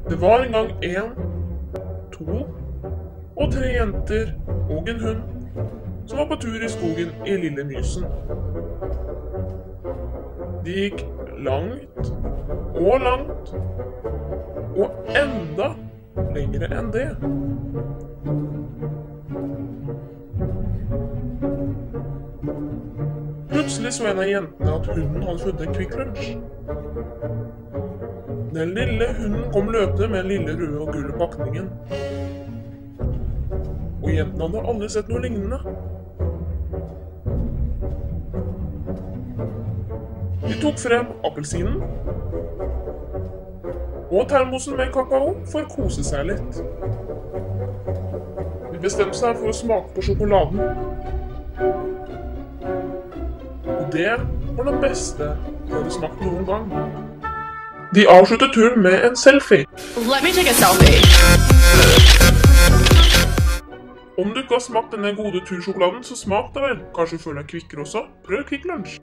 Det var en gang 1, 2 og 3 jenter og en hund som var på tur i skogen i Lille Mysen. De gikk langt og langt, og enda lengre enn det. Plutselig så en av jentene at hunden hadde funnet en Kvikk Lunsj. Den lille hunden kom løpende med den lille røde og gule pakningen. Og jentene hadde aldri sett noe lignende. De tok frem appelsinen og termosen med kakao for å kose seg litt. De bestemte seg for å smake på sjokoladen. Og det var det beste de hadde smakt noen gang. De avsluttet turen med en selfie. Let me take a selfie. Om du ikke har smakt denne gode tursjokoladen, så smak det vel. Kanskje du føler deg kvikkere også? Prøv Kvikk Lunsj.